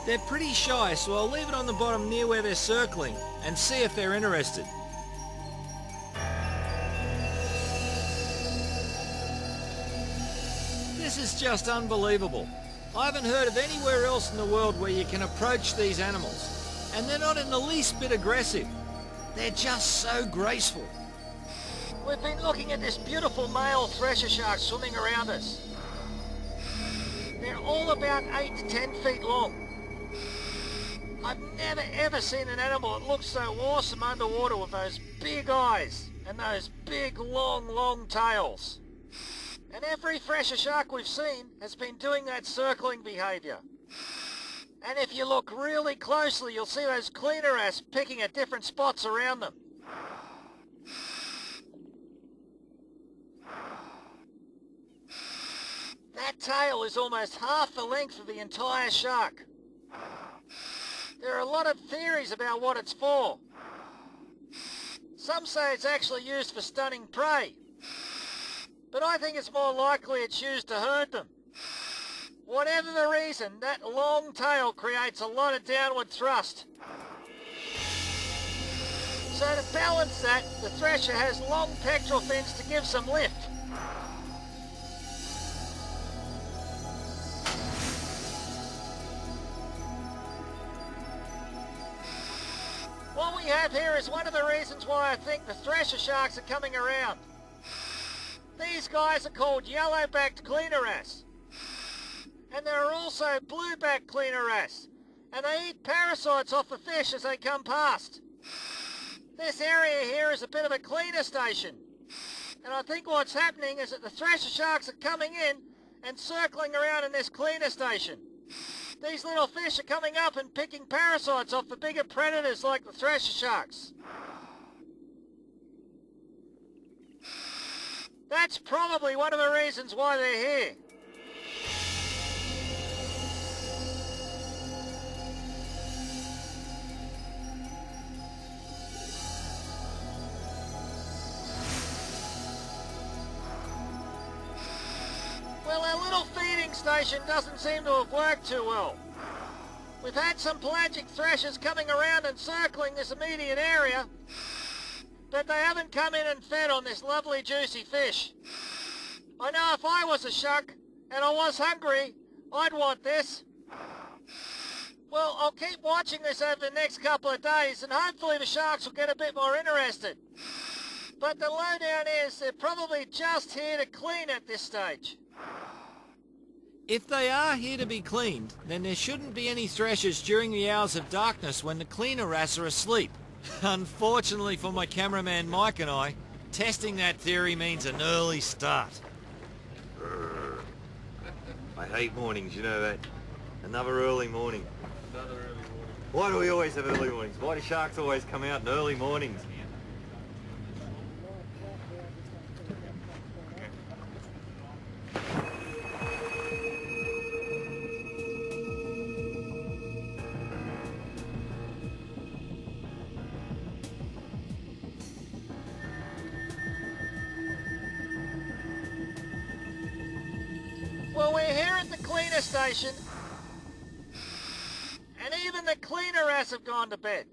They're pretty shy, so I'll leave it on the bottom near where they're circling and see if they're interested. This is just unbelievable. I haven't heard of anywhere else in the world where you can approach these animals, and they're not in the least bit aggressive. They're just so graceful. We've been looking at this beautiful male thresher shark swimming around us. They're all about 8 to 10 feet long. I've never ever seen an animal that looks so awesome underwater with those big eyes and those big long tails. And every thresher shark we've seen has been doing that circling behaviour. And if you look really closely, you'll see those cleaner wrasse picking at different spots around them. That tail is almost half the length of the entire shark. There are a lot of theories about what it's for. Some say it's actually used for stunning prey, but I think it's more likely it's used to herd them. Whatever the reason, that long tail creates a lot of downward thrust. So to balance that, the thresher has long pectoral fins to give some lift. What we have here is one of the reasons why I think the thresher sharks are coming around. These guys are called yellow-backed cleaner wrasse. And there are also blue-backed cleaner wrasse, and they eat parasites off the fish as they come past. This area here is a bit of a cleaner station, and I think what's happening is that the thresher sharks are coming in and circling around in this cleaner station. These little fish are coming up and picking parasites off the bigger predators like the thresher sharks. That's probably one of the reasons why they're here. Well, our little feeding station doesn't seem to have worked too well. We've had some pelagic threshers coming around and circling this immediate area, but they haven't come in and fed on this lovely juicy fish. I know if I was a shark and I was hungry, I'd want this. Well, I'll keep watching this over the next couple of days and hopefully the sharks will get a bit more interested. But the lowdown is they're probably just here to clean at this stage. If they are here to be cleaned, then there shouldn't be any threshers during the hours of darkness when the cleaner wrasse are asleep. Unfortunately for my cameraman Mike and I, testing that theory means an early start. I hate mornings, you know that. Another early morning. Why do we always have early mornings? Why do sharks always come out in early mornings? Well, we're here at the cleaner station, and even the cleaner wrasse have gone to bed.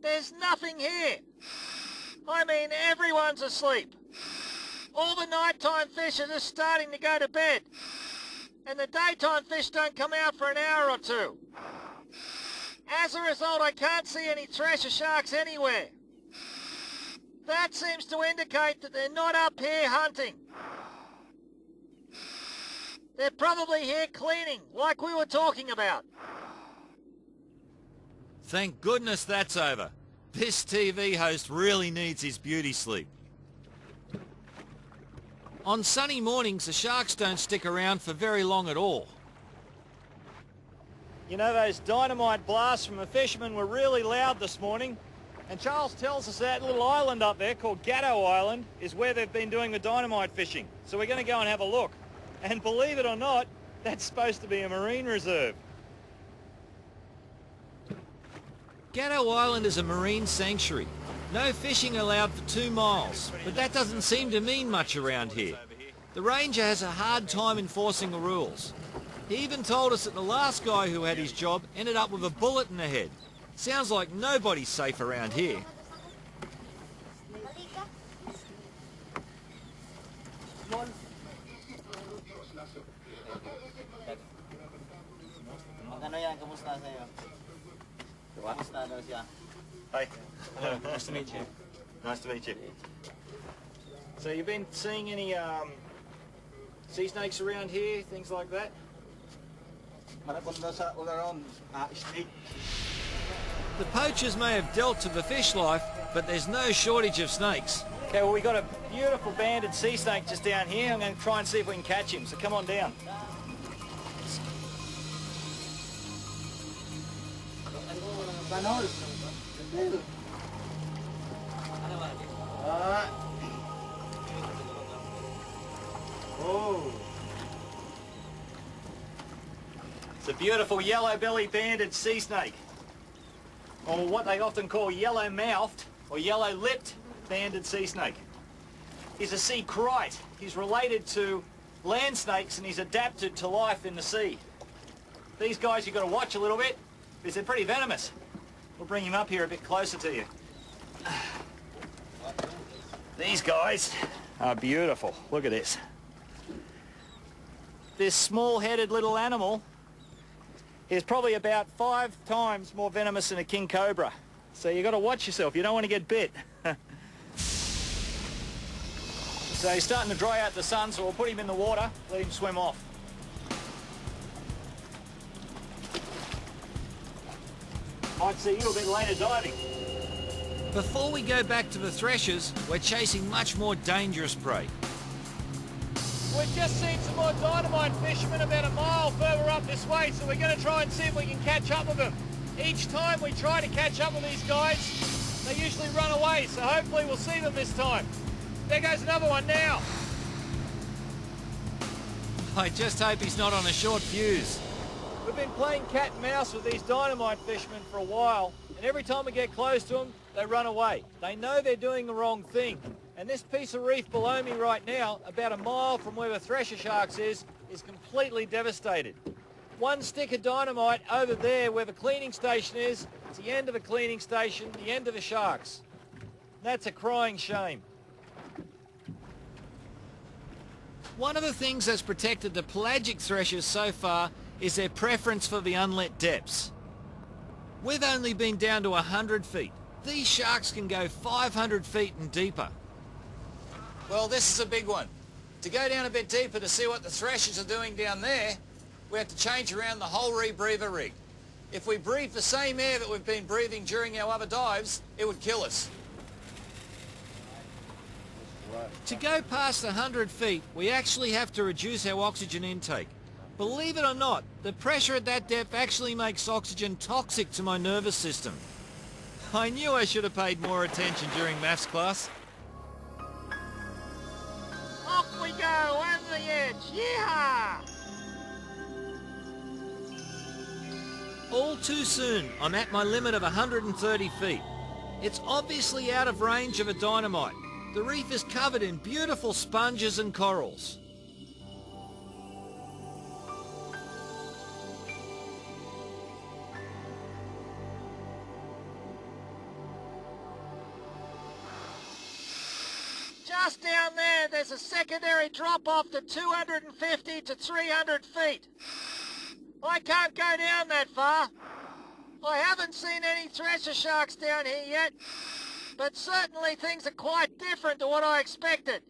There's nothing here. I mean, everyone's asleep. All the nighttime fish are just starting to go to bed, and the daytime fish don't come out for an hour or two. As a result, I can't see any thresher sharks anywhere. That seems to indicate that they're not up here hunting. They're probably here cleaning, like we were talking about. Thank goodness that's over. This TV host really needs his beauty sleep. On sunny mornings, the sharks don't stick around for very long at all. You know, those dynamite blasts from a fisherman were really loud this morning. And Charles tells us that little island up there called Gatto Island is where they've been doing the dynamite fishing. So we're going to go and have a look. And believe it or not, that's supposed to be a marine reserve. Gatto Island is a marine sanctuary. No fishing allowed for 2 miles, but that doesn't seem to mean much around here. The ranger has a hard time enforcing the rules. He even told us that the last guy who had his job ended up with a bullet in the head. Sounds like nobody's safe around here. Ano yan? Kamusta sa'yo? Kamusta daw siya? Hey. Nice to meet you. Nice to meet you. So you've been seeing any sea snakes around here, things like that? Malapon daw sa all around snake. The poachers may have dealt to the fish life, but there's no shortage of snakes. Okay, well, we got a beautiful banded sea snake just down here. I'm going to try and see if we can catch him, so come on down. Oh. It's a beautiful yellow-bellied banded sea snake, or what they often call yellow-mouthed or yellow-lipped banded sea snake. He's a sea crite. He's related to land snakes and he's adapted to life in the sea. These guys you've got to watch a little bit because they're pretty venomous. We'll bring him up here a bit closer to you. These guys are beautiful. Look at this. This small-headed little animal is probably about 5 times more venomous than a king cobra. So you've got to watch yourself. You don't want to get bit. So he's starting to dry out the sun, so we'll put him in the water, let him swim off. Might see you a bit later diving. Before we go back to the Threshers, we're chasing much more dangerous prey. We've just seen some more dynamite fishermen about a mile further up this way, so we're going to try and see if we can catch up with them. Each time we try to catch up with these guys, they usually run away, so hopefully we'll see them this time. There goes another one now. I just hope he's not on a short fuse. We've been playing cat and mouse with these dynamite fishermen for a while, and every time we get close to them, they run away. They know they're doing the wrong thing. And this piece of reef below me right now, about a mile from where the Thresher Sharks is completely devastated. One stick of dynamite over there where the cleaning station is, it's the end of the cleaning station, the end of the sharks. That's a crying shame. One of the things that's protected the pelagic threshers so far is their preference for the unlit depths. We've only been down to 100 feet. These sharks can go 500 feet and deeper. Well, this is a big one. To go down a bit deeper to see what the threshers are doing down there, we have to change around the whole rebreather rig. If we breathe the same air that we've been breathing during our other dives, it would kill us. To go past 100 feet, we actually have to reduce our oxygen intake. Believe it or not, the pressure at that depth actually makes oxygen toxic to my nervous system. I knew I should have paid more attention during maths class. Off we go, over the edge, yeehaw! All too soon, I'm at my limit of 130 feet. It's obviously out of range of a dynamite. The reef is covered in beautiful sponges and corals. Just down there, there's a secondary drop-off to 250 to 300 feet. I can't go down that far. I haven't seen any Thresher sharks down here yet, but certainly things are quite different to what I expected.